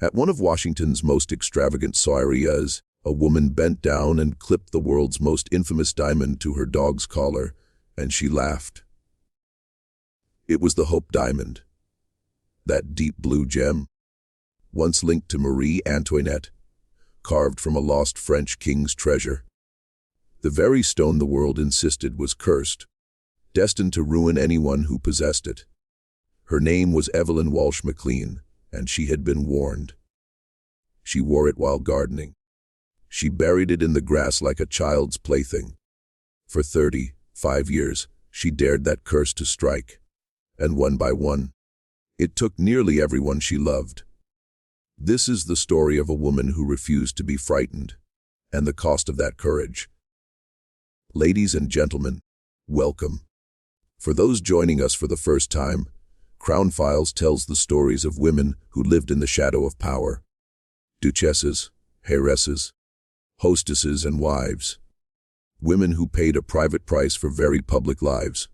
At one of Washington's most extravagant soirees, a woman bent down and clipped the world's most infamous diamond to her dog's collar, and she laughed. It was the Hope Diamond, that deep blue gem, once linked to Marie Antoinette, carved from a lost French king's treasure. The very stone the world insisted was cursed, destined to ruin anyone who possessed it. Her name was Evalyn Walsh McLean, and she had been warned. She wore it while gardening. She buried it in the grass like a child's plaything. For 35 years, she dared that curse to strike. And one by one, it took nearly everyone she loved. This is the story of a woman who refused to be frightened, and the cost of that courage. Ladies and gentlemen, welcome. For those joining us for the first time, CrownFiles tells the stories of women who lived in the shadow of power. Duchesses, heiresses, hostesses, and wives. Women who paid a private price for very public lives.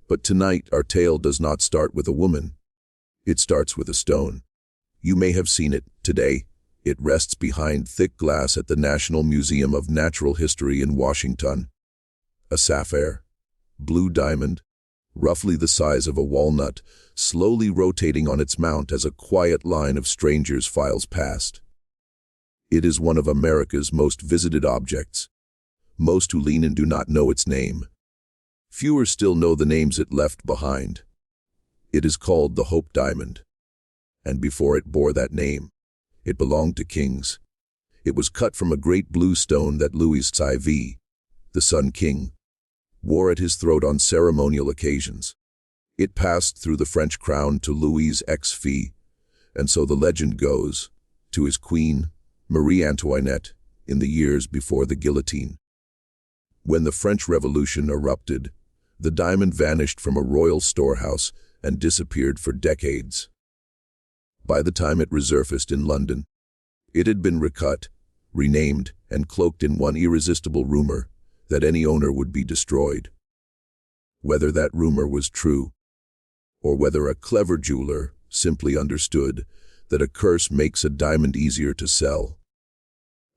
But tonight, our tale does not start with a woman. It starts with a stone. You may have seen it today. It rests behind thick glass at the National Museum of Natural History in Washington. A sapphire, blue diamond, roughly the size of a walnut, slowly rotating on its mount as a quiet line of strangers files past. It is one of America's most visited objects. Most who lean in do not know its name. Fewer still know the names it left behind. It is called the Hope Diamond. And before it bore that name, it belonged to kings. It was cut from a great blue stone that Louis XIV, the Sun King, wore at his throat on ceremonial occasions. It passed through the French crown to Louis XV, and so the legend goes, to his queen, Marie Antoinette, in the years before the guillotine. When the French Revolution erupted, the diamond vanished from a royal storehouse and disappeared for decades. By the time it resurfaced in London, it had been recut, renamed, and cloaked in one irresistible rumor that any owner would be destroyed. Whether that rumor was true, or whether a clever jeweler simply understood that a curse makes a diamond easier to sell,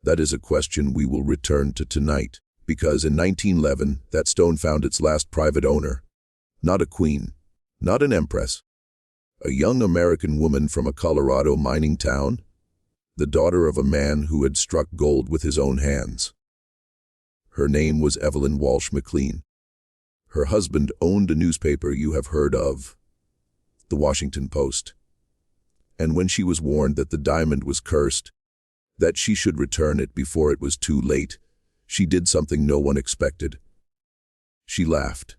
that is a question we will return to tonight, because in 1911, that stone found its last private owner. Not a queen, not an empress. A young American woman from a Colorado mining town, the daughter of a man who had struck gold with his own hands. Her name was Evalyn Walsh McLean. Her husband owned a newspaper you have heard of, the Washington Post. And when she was warned that the diamond was cursed, that she should return it before it was too late, she did something no one expected. She laughed.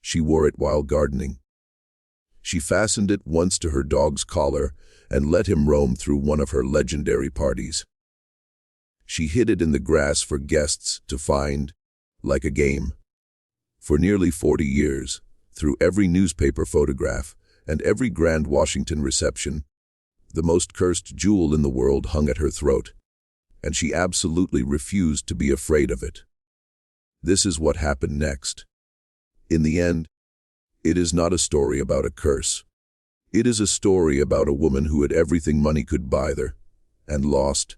She wore it while gardening. She fastened it once to her dog's collar and let him roam through one of her legendary parties. She hid it in the grass for guests to find, like a game. For nearly 40 years, through every newspaper photograph and every grand Washington reception, the most cursed jewel in the world hung at her throat, and she absolutely refused to be afraid of it. This is what happened next. In the end, it is not a story about a curse. It is a story about a woman who had everything money could buy her, and lost,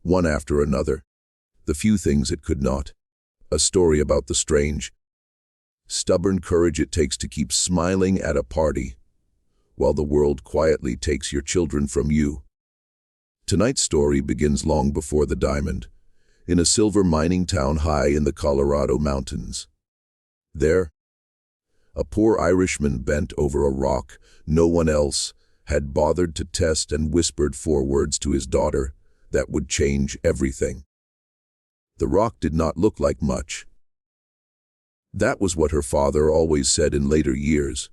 one after another, the few things it could not. A story about the strange, stubborn courage it takes to keep smiling at a party, while the world quietly takes your children from you. Tonight's story begins long before the diamond, in a silver mining town high in the Colorado mountains. There, a poor Irishman bent over a rock no one else had bothered to test and whispered 4 words to his daughter that would change everything. The rock did not look like much. That was what her father always said in later years,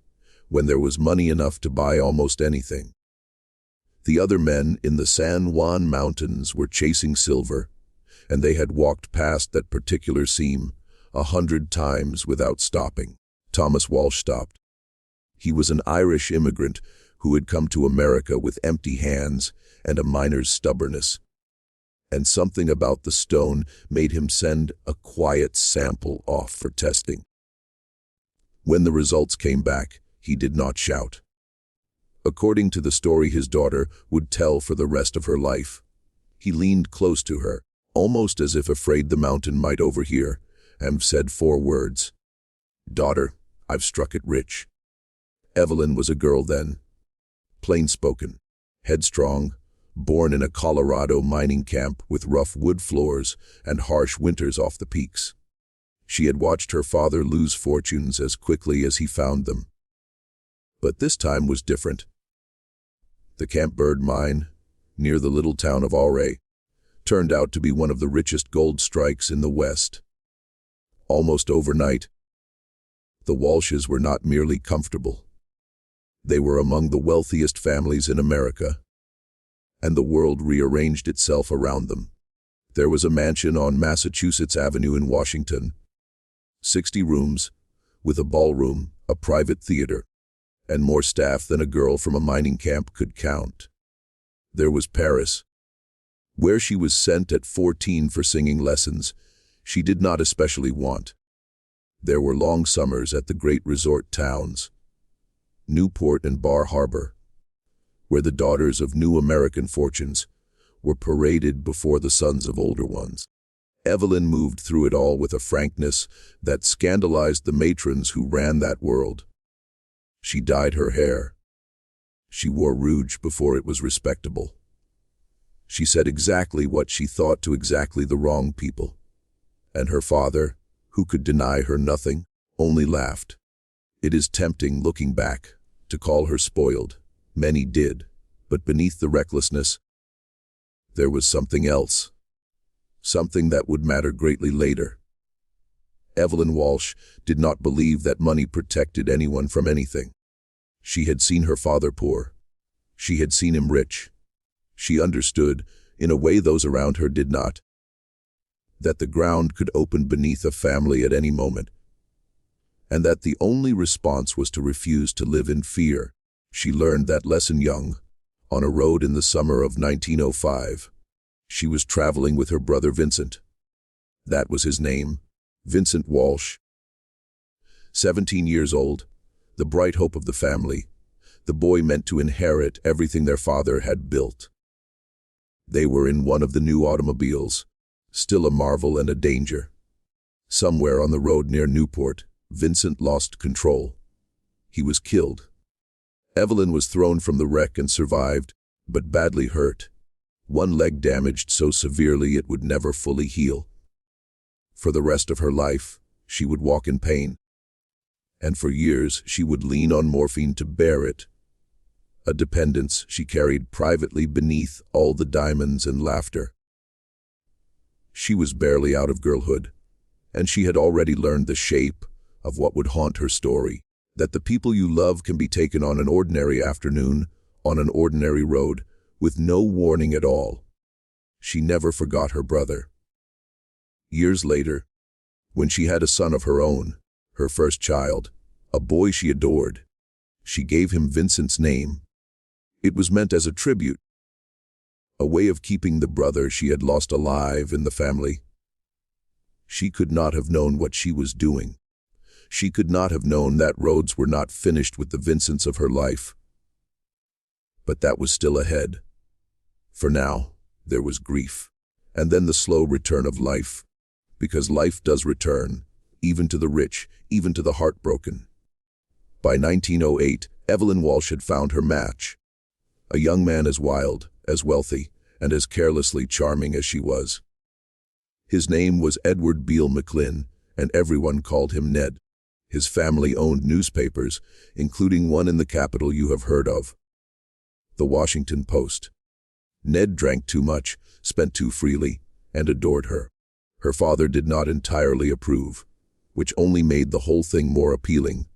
when there was money enough to buy almost anything. The other men in the San Juan Mountains were chasing silver, and they had walked past that particular seam 100 times without stopping. Thomas Walsh stopped. He was an Irish immigrant who had come to America with empty hands and a miner's stubbornness. And something about the stone made him send a quiet sample off for testing. When the results came back, he did not shout. according to the story his daughter would tell for the rest of her life. He leaned close to her, almost as if afraid the mountain might overhear, and said 4 words. "Daughter, I've struck it rich." Evalyn was a girl then. Plain-spoken, headstrong, born in a Colorado mining camp with rough wood floors and harsh winters off the peaks. She had watched her father lose fortunes as quickly as he found them. But this time was different. The Camp Bird mine, near the little town of Auray, turned out to be one of the richest gold strikes in the West. Almost overnight, the Walshes were not merely comfortable. They were among the wealthiest families in America, and the world rearranged itself around them. There was a mansion on Massachusetts Avenue in Washington, 60 rooms, with a ballroom, a private theater, and more staff than a girl from a mining camp could count. There was Paris, where she was sent at 14 for singing lessons she did not especially want. There were long summers at the great resort towns, Newport and Bar Harbor, where the daughters of new American fortunes were paraded before the sons of older ones. Evalyn moved through it all with a frankness that scandalized the matrons who ran that world. She dyed her hair. She wore rouge before it was respectable. She said exactly what she thought to exactly the wrong people. And her father, who could deny her nothing, only laughed. It is tempting, looking back, to call her spoiled. Many did, but beneath the recklessness, there was something else. Something that would matter greatly later. Evalyn Walsh did not believe that money protected anyone from anything. She had seen her father poor. She had seen him rich. She understood, in a way those around her did not, that the ground could open beneath a family at any moment, and that the only response was to refuse to live in fear. She learned that lesson young, on a road in the summer of 1905. She was traveling with her brother Vincent. That was his name, Vincent Walsh. 17 years old, the bright hope of the family, the boy meant to inherit everything their father had built. They were in one of the new automobiles, still a marvel and a danger. Somewhere on the road near Newport, Vincent lost control. He was killed. Evalyn was thrown from the wreck and survived, but badly hurt. One leg damaged so severely it would never fully heal. For the rest of her life, she would walk in pain. And for years, she would lean on morphine to bear it. A dependence she carried privately beneath all the diamonds and laughter. She was barely out of girlhood, and she had already learned the shape of what would haunt her story, that the people you love can be taken on an ordinary afternoon, on an ordinary road, with no warning at all. She never forgot her brother. Years later, when she had a son of her own, her first child, a boy she adored, she gave him Vincent's name. It was meant as a tribute, a way of keeping the brother she had lost alive in the family. She could not have known what she was doing. She could not have known that roads were not finished with the Vincents of her life. But that was still ahead. For now, there was grief, and then the slow return of life, because life does return, even to the rich, even to the heartbroken. By 1908, Evalyn Walsh had found her match. A young man as wild, as wealthy, and as carelessly charming as she was. His name was Edward Beale McLean, and everyone called him Ned. His family owned newspapers, including one in the capital you have heard of, the Washington Post. Ned drank too much, spent too freely, and adored her. Her father did not entirely approve, which only made the whole thing more appealing.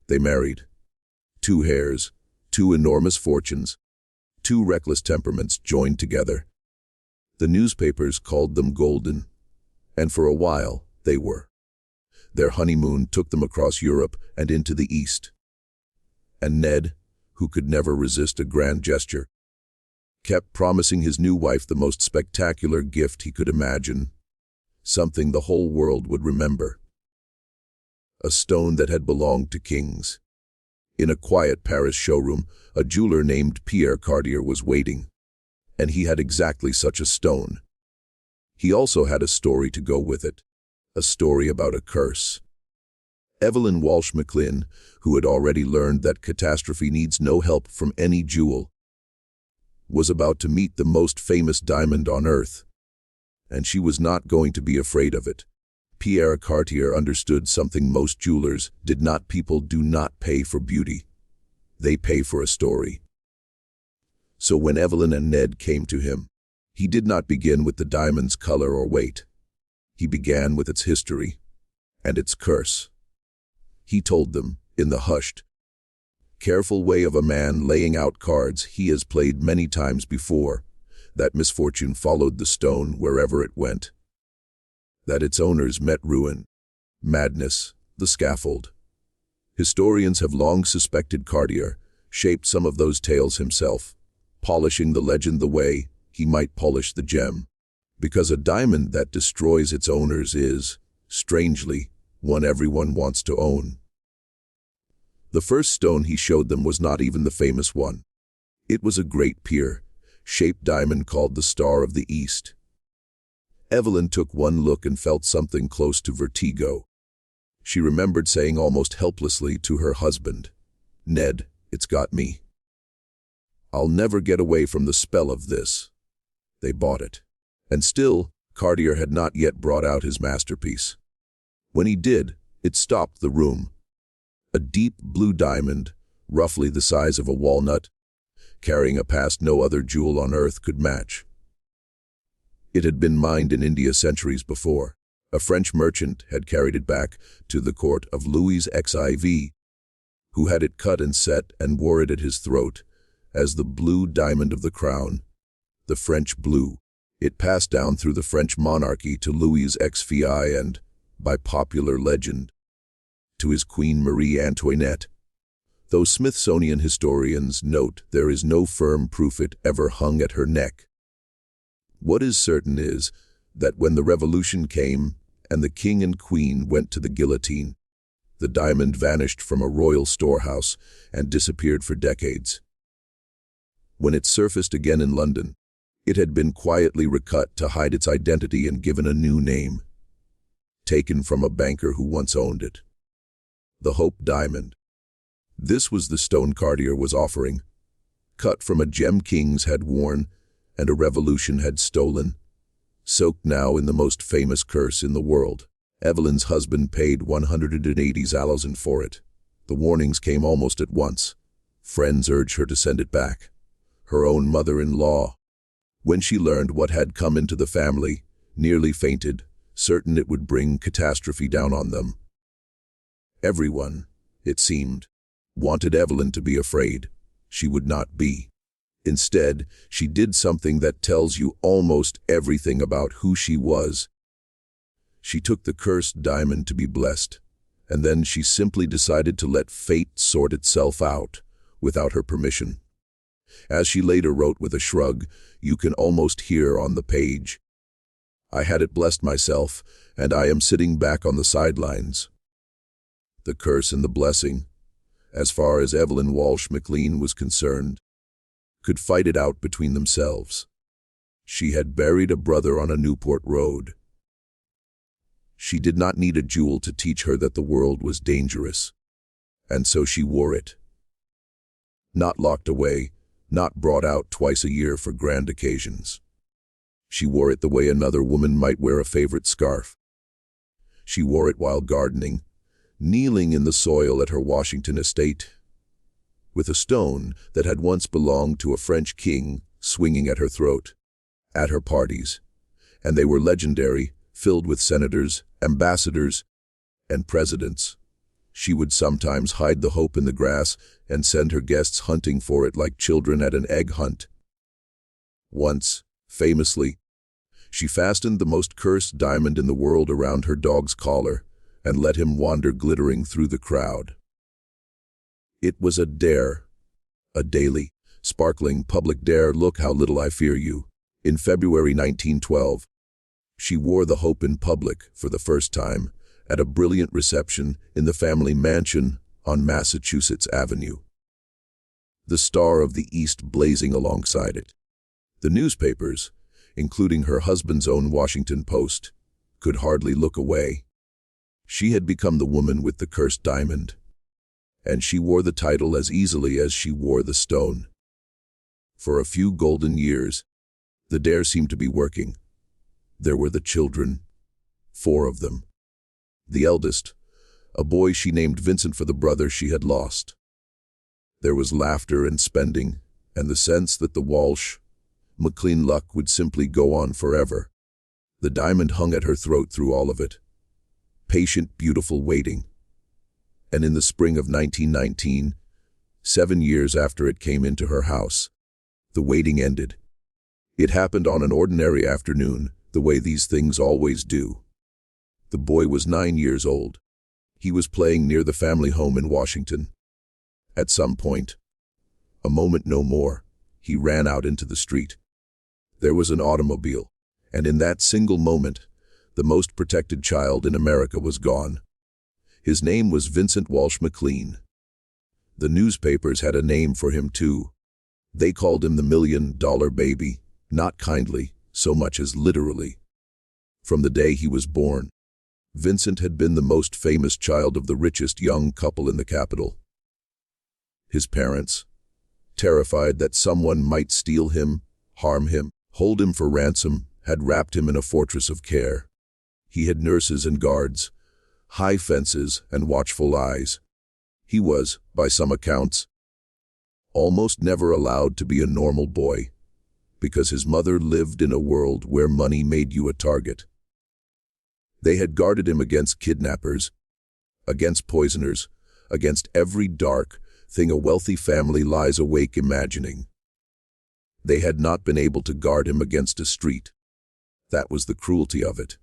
They married. 2 heirs, 2 enormous fortunes, 2 reckless temperaments joined together. The newspapers called them golden, and for a while they were. Their honeymoon took them across Europe and into the East. And Ned, who could never resist a grand gesture, kept promising his new wife the most spectacular gift he could imagine, something the whole world would remember. A stone that had belonged to kings. In a quiet Paris showroom, a jeweler named Pierre Cartier was waiting, and he had exactly such a stone. He also had a story to go with it, a story about a curse. Evalyn Walsh McLean, who had already learned that catastrophe needs no help from any jewel, was about to meet the most famous diamond on earth, and she was not going to be afraid of it. Pierre Cartier understood something most jewelers did not. People do not pay for beauty. They pay for a story. So when Evalyn and Ned came to him, he did not begin with the diamond's color or weight. He began with its history and its curse. He told them, in the hushed, careful way of a man laying out cards he has played many times before, that misfortune followed the stone wherever it went, that its owners met ruin, madness, the scaffold. Historians have long suspected Cartier shaped some of those tales himself, polishing the legend the way he might polish the gem, because a diamond that destroys its owners is, strangely, one everyone wants to own. The first stone he showed them was not even the famous one. It was a great pear-shaped diamond called the Star of the East. Evalyn took one look and felt something close to vertigo. She remembered saying almost helplessly to her husband, "Ned, it's got me. I'll never get away from the spell of this." They bought it. And still, Cartier had not yet brought out his masterpiece. When he did, it stopped the room. A deep blue diamond, roughly the size of a walnut, carrying a past no other jewel on earth could match. It had been mined in India centuries before. A French merchant had carried it back to the court of Louis XIV, who had it cut and set and wore it at his throat as the blue diamond of the crown, the French blue. It passed down through the French monarchy to Louis XVI and, by popular legend, to his Queen Marie Antoinette. Though Smithsonian historians note there is no firm proof it ever hung at her neck. What is certain is that when the revolution came and the king and queen went to the guillotine, the diamond vanished from a royal storehouse and disappeared for decades. When it surfaced again in London, it had been quietly recut to hide its identity and given a new name, taken from a banker who once owned it. The Hope Diamond. This was the stone Cartier was offering, cut from a gem kings had worn and a revolution had stolen, soaked now in the most famous curse in the world. Evalyn's husband paid 180,000 for it. The warnings came almost at once. Friends urged her to send it back. Her own mother-in-law, when she learned what had come into the family, nearly fainted, certain it would bring catastrophe down on them. Everyone, it seemed, wanted Evalyn to be afraid. She would not be. Instead, she did something that tells you almost everything about who she was. She took the cursed diamond to be blessed, and then she simply decided to let fate sort itself out, without her permission. As she later wrote with a shrug, you can almost hear on the page, "I had it blessed myself, and I am sitting back on the sidelines." The curse and the blessing, as far as Evalyn Walsh McLean was concerned, could fight it out between themselves. She had buried a brother on a Newport road. She did not need a jewel to teach her that the world was dangerous, and so she wore it. Not locked away, not brought out twice a year for grand occasions. She wore it the way another woman might wear a favorite scarf. She wore it while gardening, kneeling in the soil at her Washington estate, with a stone that had once belonged to a French king swinging at her throat, at her parties, and they were legendary, filled with senators, ambassadors, and presidents. She would sometimes hide the hope in the grass and send her guests hunting for it like children at an egg hunt. Once, famously, she fastened the most cursed diamond in the world around her dog's collar and let him wander glittering through the crowd. It was a dare, a daily, sparkling public dare. "Look how little I fear you." In February 1912, she wore the hope in public for the first time, at a brilliant reception in the family mansion on Massachusetts Avenue, the Star of the East blazing alongside it. The newspapers, including her husband's own Washington Post, could hardly look away. She had become the woman with the cursed diamond, and she wore the title as easily as she wore the stone. For a few golden years, the dare seemed to be working. There were the children, 4 of them. The eldest, a boy she named Vincent for the brother she had lost. There was laughter and spending, and the sense that the Walsh McLean luck would simply go on forever. The diamond hung at her throat through all of it. Patient, beautiful waiting. And in the spring of 1919, 7 years after it came into her house, the waiting ended. It happened on an ordinary afternoon, the way these things always do. The boy was 9 years old. He was playing near the family home in Washington. At some point, a moment no more, he ran out into the street. There was an automobile, and in that single moment, the most protected child in America was gone. His name was Vincent Walsh McLean. The newspapers had a name for him too. They called him the $1 million baby, not kindly, so much as literally. From the day he was born, Vincent had been the most famous child of the richest young couple in the capital. His parents, terrified that someone might steal him, harm him, hold him for ransom, had wrapped him in a fortress of care. He had nurses and guards, high fences and watchful eyes. He was, by some accounts, almost never allowed to be a normal boy, because his mother lived in a world where money made you a target. They had guarded him against kidnappers, against poisoners, against every dark thing a wealthy family lies awake imagining. They had not been able to guard him against a street. That was the cruelty of it.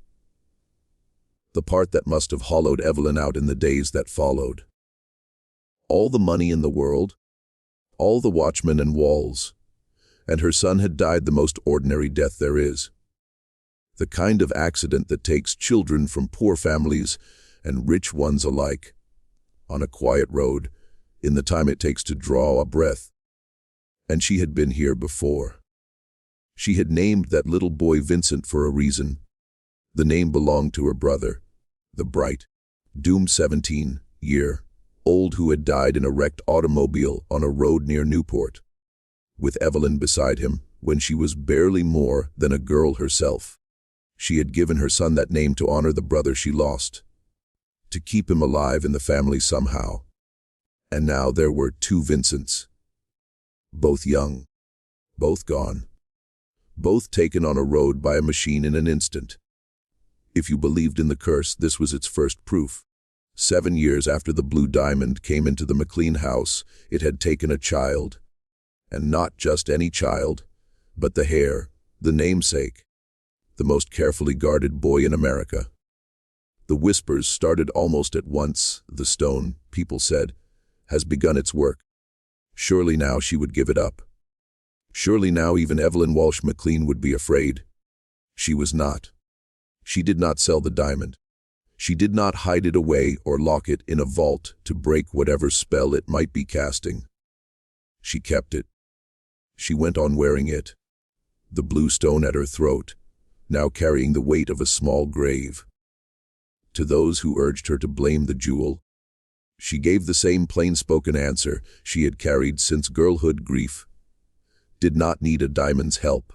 The part that must have hollowed Evalyn out in the days that followed. All the money in the world, all the watchmen and walls, and her son had died the most ordinary death there is. The kind of accident that takes children from poor families and rich ones alike, on a quiet road, in the time it takes to draw a breath. And she had been here before. She had named that little boy Vincent for a reason. The name belonged to her brother, the bright, doomed 17-year-old who had died in a wrecked automobile on a road near Newport, with Evalyn beside him when she was barely more than a girl herself. She had given her son that name to honor the brother she lost, to keep him alive in the family somehow. And now there were 2 Vincents, both young, both gone, both taken on a road by a machine in an instant. If you believed in the curse, this was its first proof. 7 years after the blue diamond came into the McLean house, it had taken a child. And not just any child, but the heir, the namesake, the most carefully guarded boy in America. The whispers started almost at once. The stone, people said, has begun its work. Surely now she would give it up. Surely now even Evalyn Walsh McLean would be afraid. She was not. She did not sell the diamond. She did not hide it away or lock it in a vault to break whatever spell it might be casting. She kept it. She went on wearing it, the blue stone at her throat, now carrying the weight of a small grave. To those who urged her to blame the jewel, she gave the same plain-spoken answer she had carried since girlhood: grief did not need a diamond's help.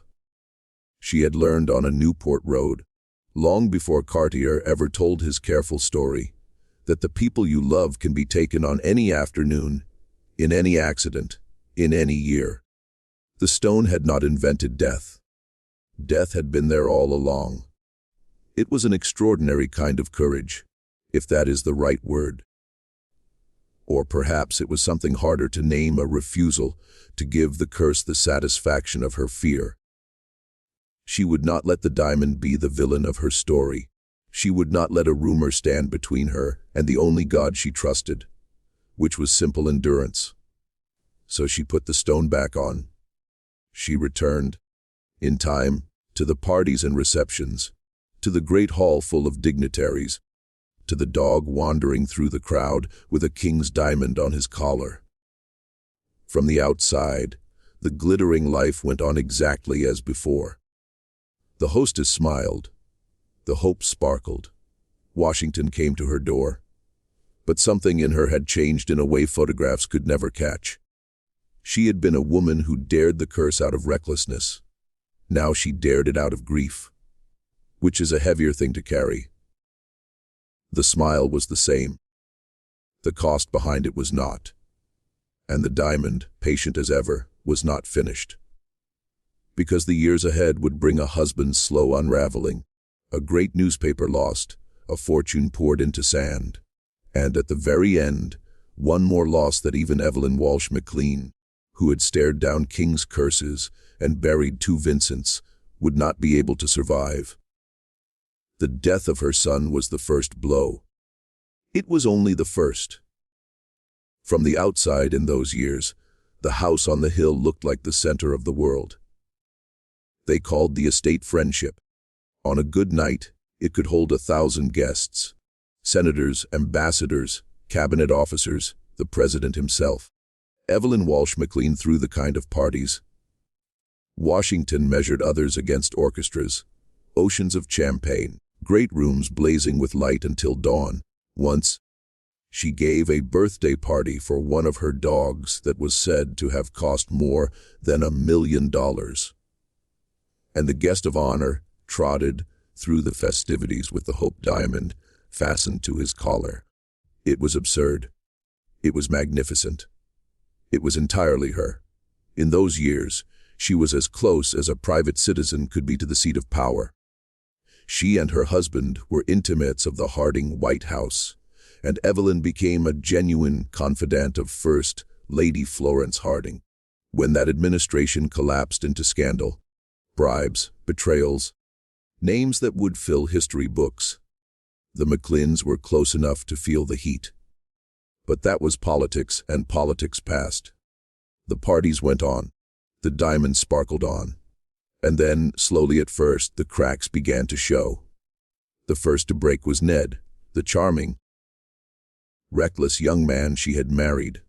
She had learned on a Newport road, long before Cartier ever told his careful story, that the people you love can be taken on any afternoon, in any accident, in any year. The stone had not invented death. Death had been there all along. It was an extraordinary kind of courage, if that is the right word. Or perhaps it was something harder to name: a refusal to give the curse the satisfaction of her fear. She would not let the diamond be the villain of her story. She would not let a rumor stand between her and the only God she trusted, which was simple endurance. So she put the stone back on. She returned, in time, to the parties and receptions, to the great hall full of dignitaries, to the dog wandering through the crowd with a king's diamond on his collar. From the outside, the glittering life went on exactly as before. The hostess smiled. The hope sparkled. Washington came to her door. But something in her had changed in a way photographs could never catch. She had been a woman who dared the curse out of recklessness. Now she dared it out of grief, which is a heavier thing to carry. The smile was the same. The cost behind it was not. And the diamond, patient as ever, was not finished. Because the years ahead would bring a husband's slow unraveling, a great newspaper lost, a fortune poured into sand, and at the very end, one more loss that even Evalyn Walsh McLean, who had stared down king's curses and buried 2 Vincents, would not be able to survive. The death of her son was the first blow. It was only the first. From the outside in those years, the house on the hill looked like the center of the world. They called the estate Friendship. On a good night, it could hold 1,000 guests. Senators, ambassadors, cabinet officers, the president himself. Evalyn Walsh McLean threw the kind of parties. Washington measured others against orchestras, oceans of champagne, great rooms blazing with light until dawn. Once, she gave a birthday party for one of her dogs that was said to have cost more than $1 million. And the guest of honor trotted through the festivities with the Hope diamond fastened to his collar. It was absurd. It was magnificent. It was entirely her. In those years, she was as close as a private citizen could be to the seat of power. She and her husband were intimates of the Harding White House, and Evalyn became a genuine confidant of First Lady Florence Harding. When that administration collapsed into scandal, bribes, betrayals, names that would fill history books, the McLeans were close enough to feel the heat. But that was politics, and politics passed. The parties went on. The diamonds sparkled on. And then, slowly at first, the cracks began to show. The first to break was Ned, the charming, reckless young man she had married.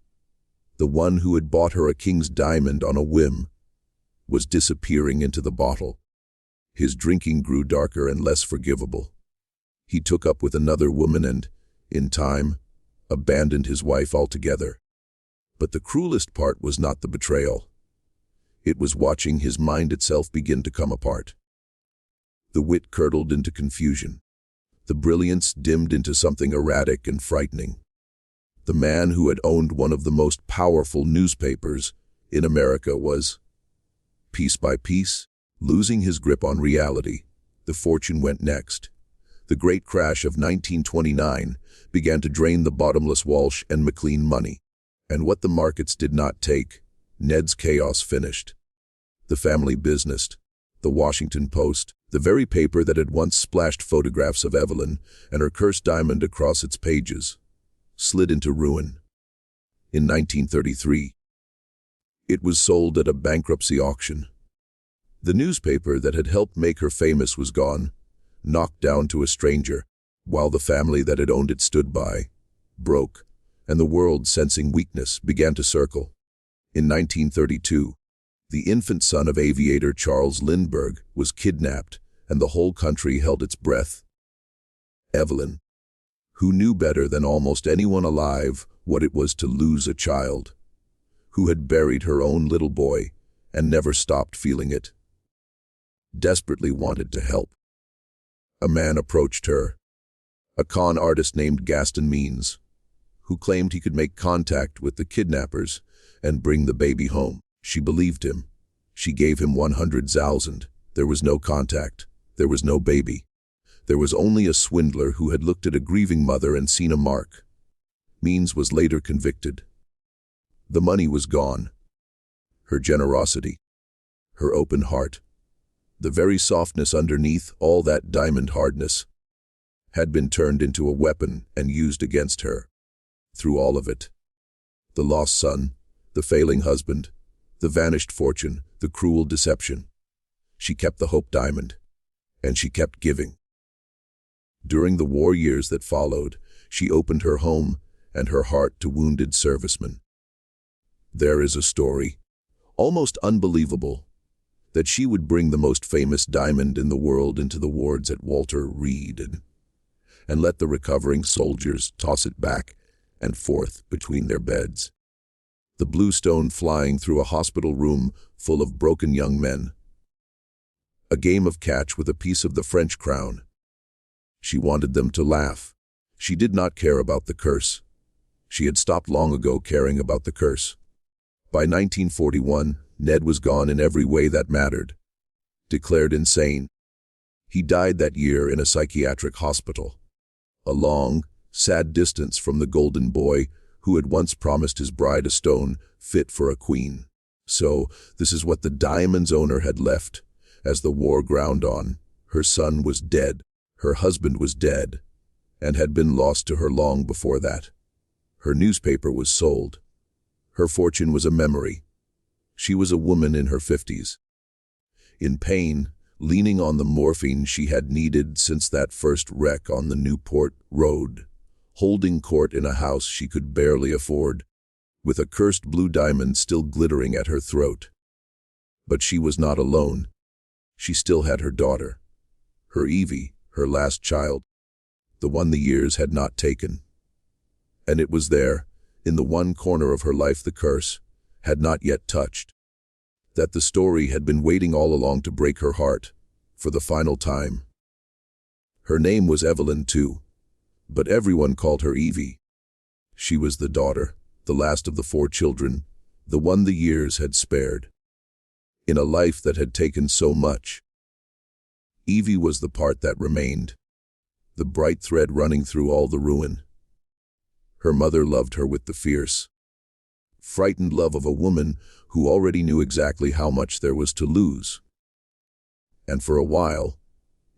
The one who had bought her a king's diamond on a whim was disappearing into the bottle. His drinking grew darker and less forgivable. He took up with another woman and, in time, abandoned his wife altogether. But the cruelest part was not the betrayal. It was watching his mind itself begin to come apart. The wit curdled into confusion. The brilliance dimmed into something erratic and frightening. The man who had owned one of the most powerful newspapers in America was, piece by piece, losing his grip on reality. The fortune went next. The great crash of 1929 began to drain the bottomless Walsh and McLean money. And what the markets did not take, Ned's chaos finished. The family business, the Washington Post, the very paper that had once splashed photographs of Evalyn and her cursed diamond across its pages, slid into ruin. In 1933, it was sold at a bankruptcy auction. The newspaper that had helped make her famous was gone, knocked down to a stranger, while the family that had owned it stood by, broke, and the world, sensing weakness, began to circle. In 1932, the infant son of aviator Charles Lindbergh was kidnapped, and the whole country held its breath. Evalyn, who knew better than almost anyone alive what it was to lose a child, who had buried her own little boy and never stopped feeling it, desperately wanted to help. A man approached her, a con artist named Gaston Means, who claimed he could make contact with the kidnappers and bring the baby home. She believed him. She gave him 100,000. There was no contact. There was no baby. There was only a swindler who had looked at a grieving mother and seen a mark. Means was later convicted. The money was gone. Her generosity, her open heart, the very softness underneath all that diamond hardness, had been turned into a weapon and used against her. Through all of it, the lost son, the failing husband, the vanished fortune, the cruel deception, she kept the Hope diamond, and she kept giving. During the war years that followed, she opened her home and her heart to wounded servicemen. There is a story, almost unbelievable, that she would bring the most famous diamond in the world into the wards at Walter Reed and let the recovering soldiers toss it back and forth between their beds. The blue stone flying through a hospital room full of broken young men. A game of catch with a piece of the French crown. She wanted them to laugh. She did not care about the curse. She had stopped long ago caring about the curse. By 1941, Ned was gone in every way that mattered. Declared insane. He died that year in a psychiatric hospital. A long, sad distance from the golden boy who had once promised his bride a stone fit for a queen. So, this is what the diamond's owner had left. As the war ground on, her son was dead, her husband was dead, and had been lost to her long before that. Her newspaper was sold. Her fortune was a memory. She was a woman in her 50s. In pain, leaning on the morphine she had needed since that first wreck on the Newport Road, holding court in a house she could barely afford, with a cursed blue diamond still glittering at her throat. But she was not alone. She still had her daughter, her Evie, her last child, the one the years had not taken. And it was there, in the one corner of her life the curse had not yet touched, that the story had been waiting all along to break her heart, for the final time. Her name was Evalyn too, but everyone called her Evie. She was the daughter, the last of the 4 children, the one the years had spared. In a life that had taken so much, Evie was the part that remained, the bright thread running through all the ruin. Her mother loved her with the fierce, frightened love of a woman who already knew exactly how much there was to lose. And for a while,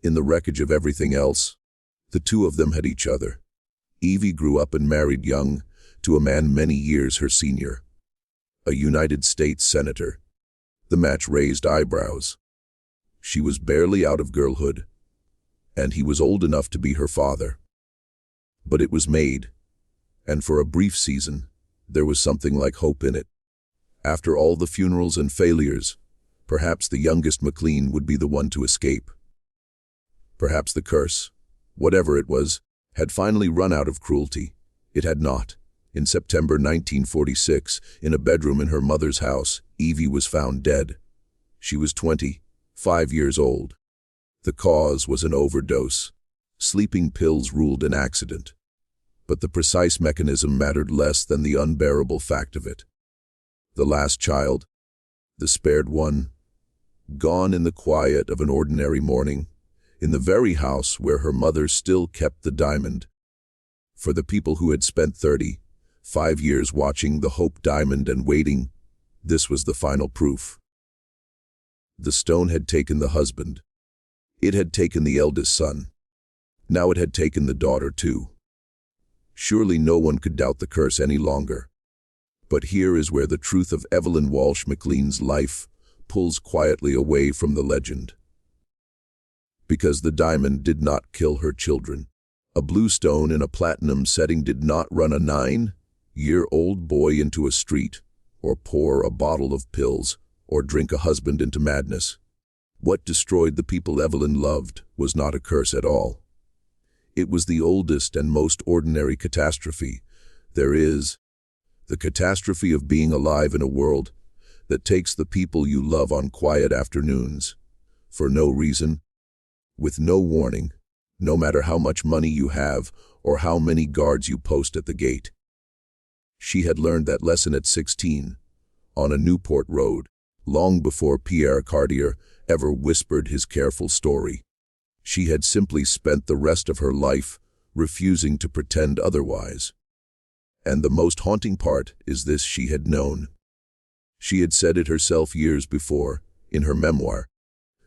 in the wreckage of everything else, the two of them had each other. Evie grew up and married young, to a man many years her senior, a United States senator. The match raised eyebrows. She was barely out of girlhood, and he was old enough to be her father. But it was made, and for a brief season, there was something like hope in it. After all the funerals and failures, perhaps the youngest McLean would be the one to escape. Perhaps the curse, whatever it was, had finally run out of cruelty. It had not. In September 1946, in a bedroom in her mother's house, Evie was found dead. She was 25 years old. The cause was an overdose. Sleeping pills ruled an accident. But the precise mechanism mattered less than the unbearable fact of it. The last child, the spared one, gone in the quiet of an ordinary morning, in the very house where her mother still kept the diamond. For the people who had spent 35 years watching the Hope Diamond and waiting, this was the final proof. The stone had taken the husband. It had taken the eldest son. Now it had taken the daughter too. Surely no one could doubt the curse any longer. But here is where the truth of Evalyn Walsh McLean's life pulls quietly away from the legend. Because the diamond did not kill her children. A blue stone in a platinum setting did not run a 9-year-old boy into a street, or pour a bottle of pills, or drink a husband into madness. What destroyed the people Evalyn loved was not a curse at all. It was the oldest and most ordinary catastrophe there is, the catastrophe of being alive in a world that takes the people you love on quiet afternoons, for no reason, with no warning, no matter how much money you have or how many guards you post at the gate. She had learned that lesson at 16, on a Newport Road, long before Pierre Cartier ever whispered his careful story. She had simply spent the rest of her life refusing to pretend otherwise. And the most haunting part is this: she had known. She had said it herself years before, in her memoir,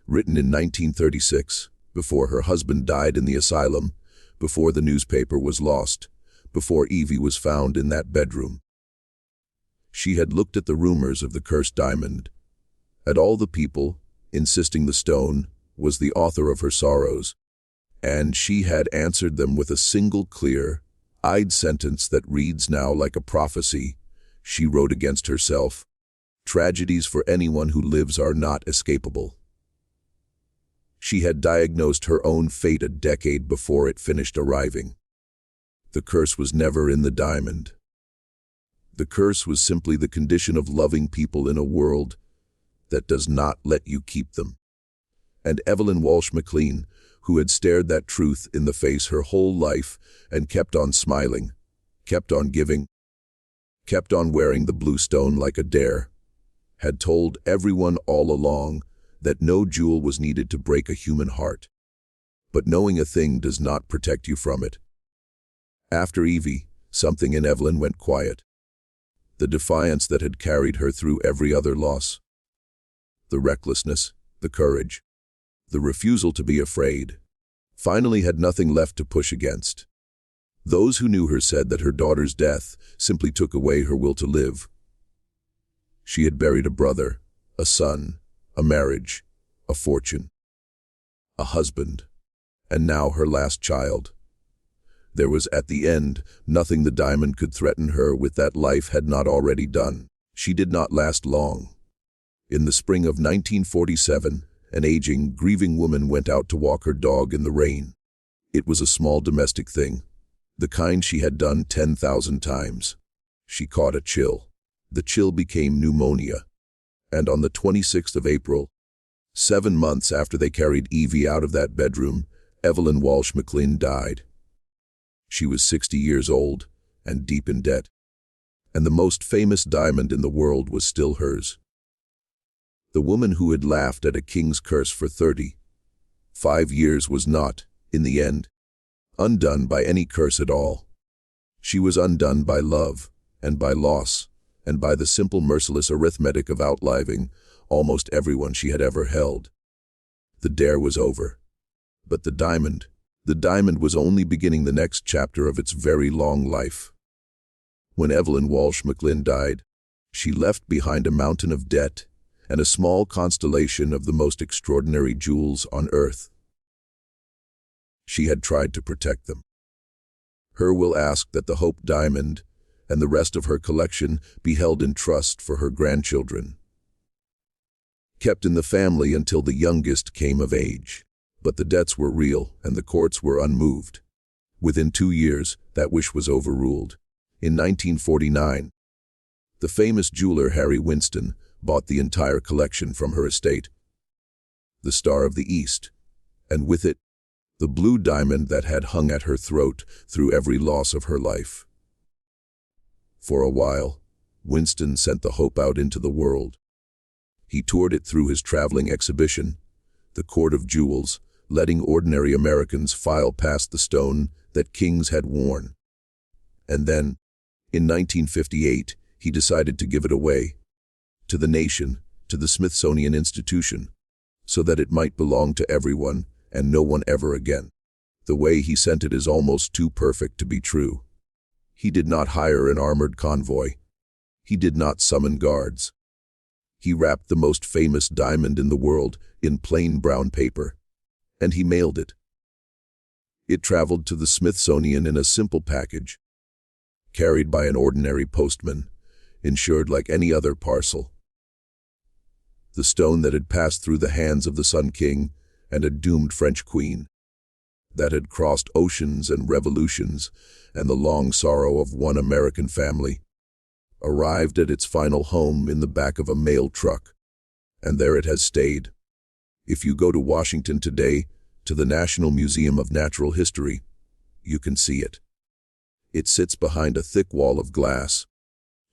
written in 1936, before her husband died in the asylum, before the newspaper was lost, before Evie was found in that bedroom. She had looked at the rumors of the cursed diamond, at all the people insisting the stone was the author of her sorrows, And she had answered them with a single clear-eyed sentence that reads now like a prophecy. She wrote against herself, "Tragedies for anyone who lives are not escapable." She had diagnosed her own fate a decade before it finished arriving. The curse was never in the diamond. The curse was simply the condition of loving people in a world that does not let you keep them. And Evalyn Walsh McLean, who had stared that truth in the face her whole life and kept on smiling, kept on giving, kept on wearing the blue stone like a dare, had told everyone all along that no jewel was needed to break a human heart. But knowing a thing does not protect you from it. After Evie, something in Evalyn went quiet. The defiance that had carried her through every other loss. The recklessness, the courage, the refusal to be afraid, finally had nothing left to push against. Those who knew her said that her daughter's death simply took away her will to live. She had buried a brother, a son, a marriage, a fortune, a husband, and now her last child. There was, at the end, nothing the diamond could threaten her with that life had not already done. She did not last long. In the spring of 1947, an aging, grieving woman went out to walk her dog in the rain. It was a small domestic thing, the kind she had done 10,000 times. She caught a chill. The chill became pneumonia. And on the 26th of April, 7 months after they carried Evie out of that bedroom, Evalyn Walsh McLean died. She was 60 years old and deep in debt. And the most famous diamond in the world was still hers. The woman who had laughed at a king's curse for 35 years was not, in the end, undone by any curse at all. She was undone by love, and by loss, and by the simple merciless arithmetic of outliving almost everyone she had ever held. The dare was over. But the diamond was only beginning the next chapter of its very long life. When Evalyn Walsh McLean died, she left behind a mountain of debt and a small constellation of the most extraordinary jewels on earth. She had tried to protect them. Her will asked that the Hope diamond and the rest of her collection be held in trust for her grandchildren, kept in the family until the youngest came of age. But the debts were real and the courts were unmoved. Within 2 years, that wish was overruled. In 1949, the famous jeweler Harry Winston bought the entire collection from her estate, the Star of the East, and with it, the blue diamond that had hung at her throat through every loss of her life. For a while, Winston sent the Hope out into the world. He toured it through his traveling exhibition, the Court of Jewels, letting ordinary Americans file past the stone that kings had worn. And then, in 1958, he decided to give it away, to the nation, to the Smithsonian Institution, so that it might belong to everyone and no one ever again. The way he sent it is almost too perfect to be true. He did not hire an armored convoy. He did not summon guards. He wrapped the most famous diamond in the world in plain brown paper, and he mailed it. It traveled to the Smithsonian in a simple package, carried by an ordinary postman, insured like any other parcel. The stone that had passed through the hands of the Sun King and a doomed French queen, that had crossed oceans and revolutions and the long sorrow of one American family, arrived at its final home in the back of a mail truck, and there it has stayed. If you go to Washington today, to the National Museum of Natural History, you can see it. It sits behind a thick wall of glass,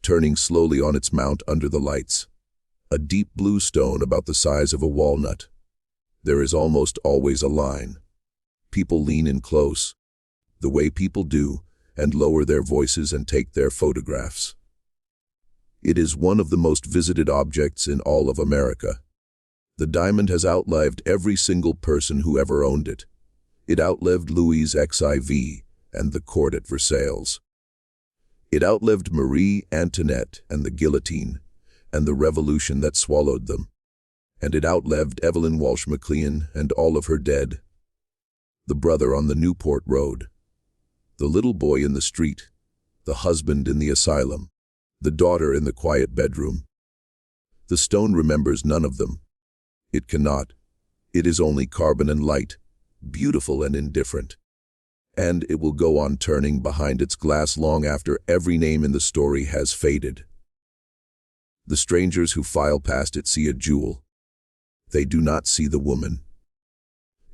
turning slowly on its mount under the lights. A deep blue stone about the size of a walnut. There is almost always a line. People lean in close, the way people do, and lower their voices and take their photographs. It is one of the most visited objects in all of America. The diamond has outlived every single person who ever owned it. It outlived Louis XIV and the court at Versailles. It outlived Marie Antoinette and the guillotine, and the revolution that swallowed them. And it outlived Evalyn Walsh McLean and all of her dead. the brother on the Newport Road, the little boy in the street, the husband in the asylum, the daughter in the quiet bedroom. The stone remembers none of them. It cannot. It is only carbon and light, beautiful and indifferent. And it will go on turning behind its glass long after every name in the story has faded. The strangers who file past it see a jewel. They do not see the woman.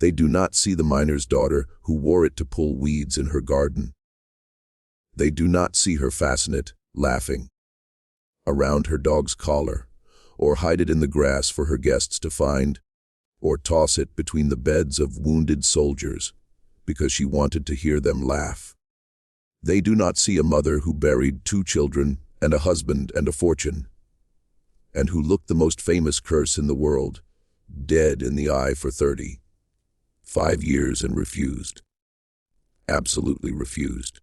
They do not see the miner's daughter who wore it to pull weeds in her garden. They do not see her fasten it, laughing, around her dog's collar, or hide it in the grass for her guests to find, or toss it between the beds of wounded soldiers, because she wanted to hear them laugh. They do not see a mother who buried 2 children and a husband and a fortune, and who looked the most famous curse in the world, dead in the eye for 35 years and refused, absolutely refused,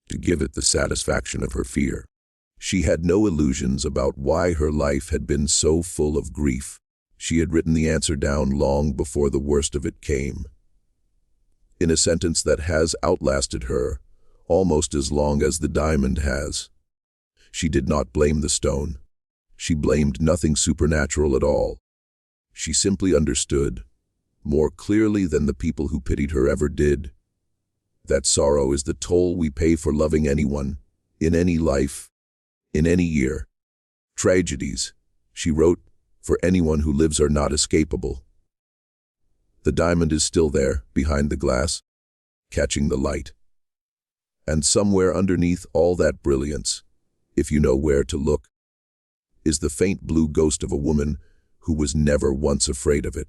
to give it the satisfaction of her fear. She had no illusions about why her life had been so full of grief. She had written the answer down long before the worst of it came, in a sentence that has outlasted her, almost as long as the diamond has. She did not blame the stone. She blamed nothing supernatural at all. She simply understood, more clearly than the people who pitied her ever did, that sorrow is the toll we pay for loving anyone, in any life, in any year. Tragedies, she wrote, for anyone who lives are not escapable. The diamond is still there, behind the glass, catching the light. And somewhere underneath all that brilliance, if you know where to look, is the faint blue ghost of a woman who was never once afraid of it.